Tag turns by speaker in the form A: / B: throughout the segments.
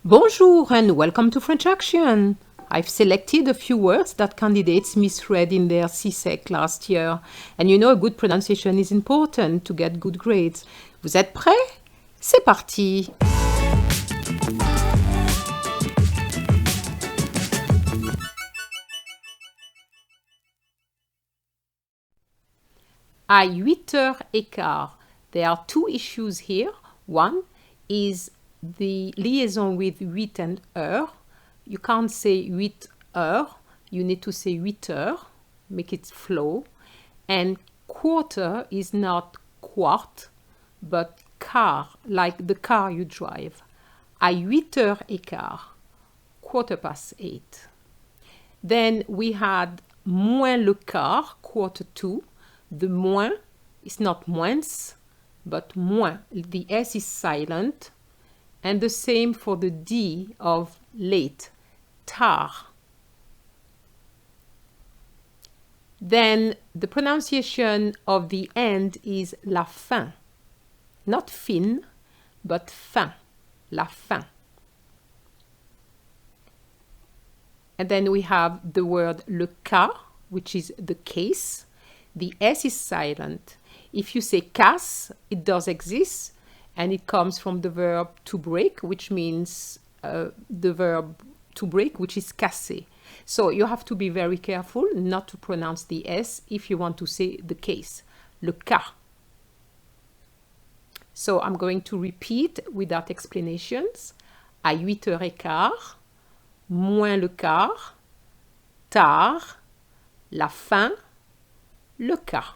A: Bonjour and welcome to French Action. I've selected a few words that candidates misread in their CSEC last year. And you know, a good pronunciation is important to get good grades. Vous êtes prêts? C'est parti! À 8h15, there are two issues here. One is the liaison with 8 and heure. You can't say 8 heures, you need to say 8 heures, make it flow. And quarter is not quart, but car, like the car you drive. À 8h15, 8:15. Then we had moins le quart, quarter to. The moins is not moins, but moins. The S is silent. And the same for the D of late, tard. Then the pronunciation of the end is la fin. Not fin, but fin, la fin. And then we have the word le cas, which is the case. The S is silent. If you say casse, it does exist, and it comes from the verb to break, which means the verb to break, which is casser. So you have to be very careful not to pronounce the S if you want to say the case, le cas. So I'm going to repeat without explanations. À 8h15, moins le quart, tard, la fin, le cas.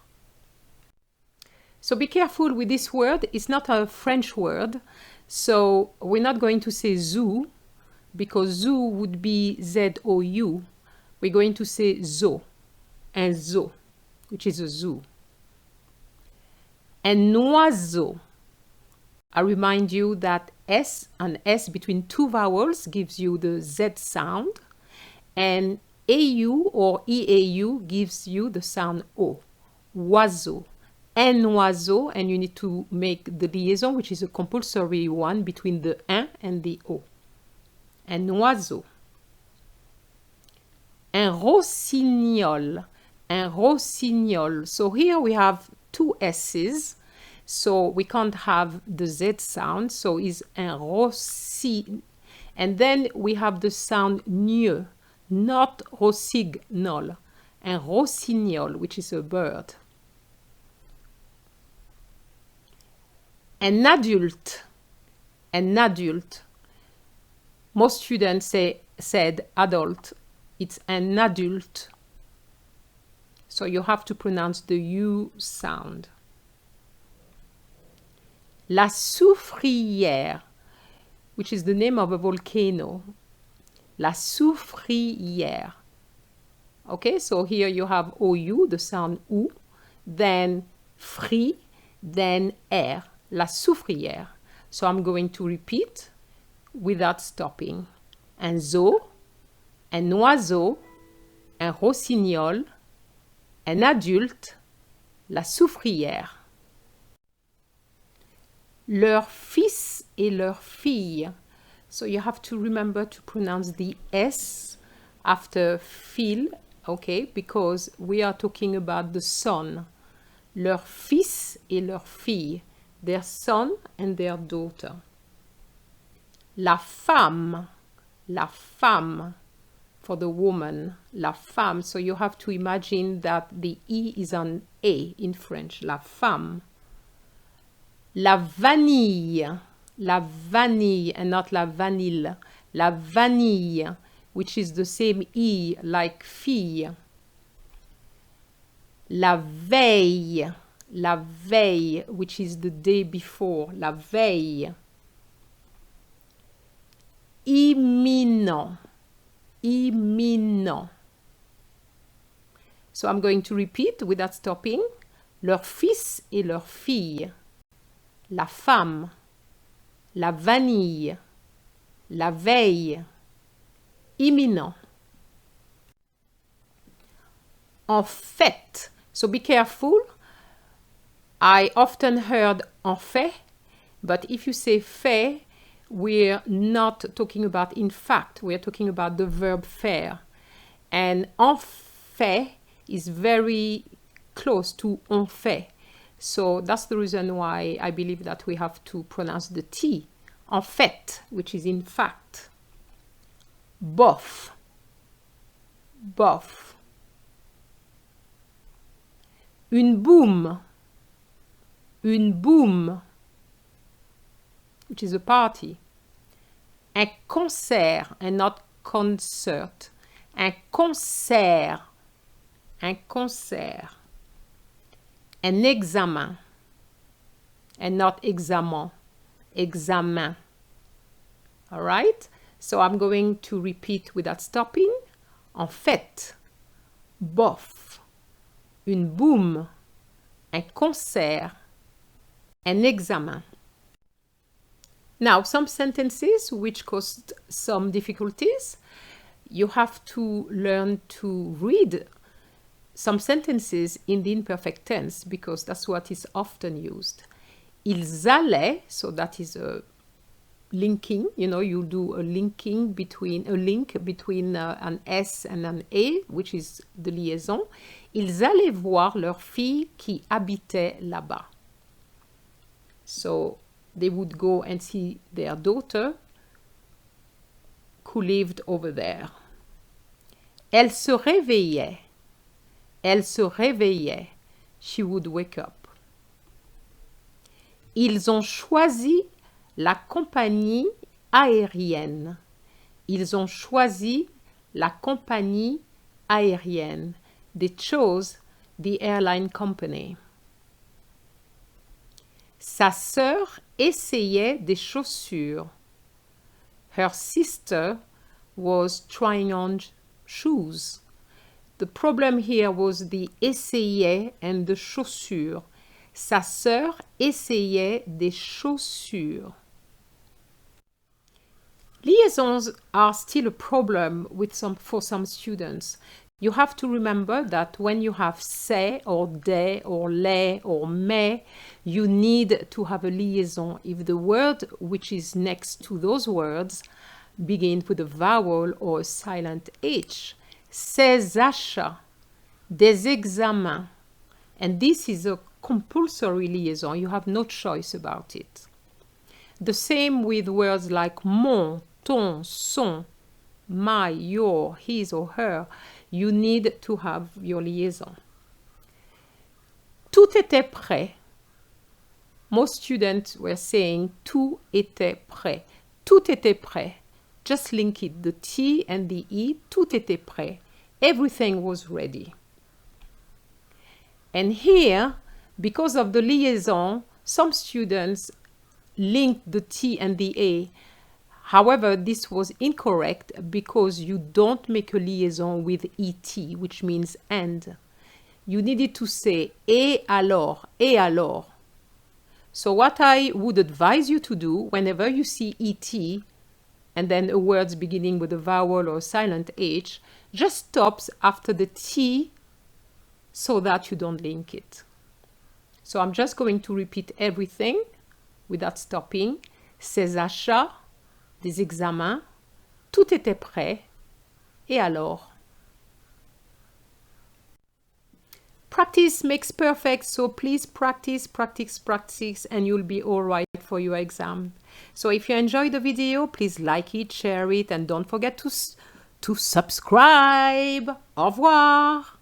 A: So be careful with this word. It's not a French word. So we're not going to say zoo, because zoo would be Z-O-U. We're going to say zoo, un zoo, which is a zoo. Un oiseau. I remind you that S, an S between two vowels gives you the Z sound, and AU or EAU gives you the sound O. Oiseau. Un oiseau, and you need to make the liaison, which is a compulsory one between the un and the o. Un oiseau. Un rossignol. Un rossignol. So here we have two S's, so we can't have the Z sound, so it's un rossi. And then we have the sound gne, not rossignol. Un rossignol, which is a bird. An adult, an adult. Most students said adult. It's an adult. So you have to pronounce the U sound. La soufrière, which is the name of a volcano. La soufrière. Okay, so here you have OU, the sound OU, then free, then air. La soufrière. So I'm going to repeat without stopping. Un zoo, un oiseau, un rossignol, un adulte, la soufrière. Leur fils et leur fille. So you have to remember to pronounce the S after fil, okay, because we are talking about the son. Leur fils et leur fille. Their son and their daughter. La femme, for the woman, la femme. So you have to imagine that the E is on A in French, la femme. La vanille, and not la vanille. La vanille, which is the same E like fille. La veille, which is the day before, la veille. Imminent. So I'm going to repeat without stopping. Leur fils et leur fille. La femme. La vanille. La veille. Imminent. En fait. So be careful. I often heard en fait, but if you say fait, we're not talking about in fact, we're talking about the verb faire. And en fait is very close to on fait. So that's the reason why I believe that we have to pronounce the T. En fait, which is in fact. Bof. Bof. Une boum. Une boum, which is a party. Un concert, and not concert. Un concert. Un concert. Un examen, and not examen. Examen. All right? So I'm going to repeat without stopping. En fait, bof, une boum, un concert, an examen. Now, some sentences which caused some difficulties. You have to learn to read some sentences in the imperfect tense because that's what is often used. Ils allaient, so that is a linking, you know, you do a link between an S and an A, which is the liaison. Ils allaient voir leur fille qui habitait là-bas. So they would go and see their daughter who lived over there. Elle se réveillait. Elle se réveillait. She would wake up. Ils ont choisi la compagnie aérienne. Ils ont choisi la compagnie aérienne. They chose the airline company. Sa sœur essayait des chaussures. Her sister was trying on shoes. The problem here was the essayait and the chaussures. Sa sœur essayait des chaussures. Liaisons are still a problem for some students. You have to remember that when you have c'est or des or les or mais, you need to have a liaison if the word which is next to those words begins with a vowel or a silent H. Ses achats, des examens, and this is a compulsory liaison. You have no choice about it. The same with words like mon, ton, son, my, your, his or her. You need to have your liaison. Tout était prêt. Most students were saying tout était prêt. Tout était prêt. Just link it, the T and the E. Tout était prêt. Everything was ready. And here, because of the liaison, some students linked the T and the A. However, this was incorrect because you don't make a liaison with ET, which means and. You needed to say et alors, et alors. So what I would advise you to do whenever you see ET and then a word beginning with a vowel or a silent H, just stops after the T so that you don't link it. So I'm just going to repeat everything without stopping. Ses achats, des examens, tout était prêt, et alors? Practice makes perfect, so please practice, practice, practice, and you'll be all right for your exam. So if you enjoyed the video, please like it, share it, and don't forget to subscribe. Au revoir.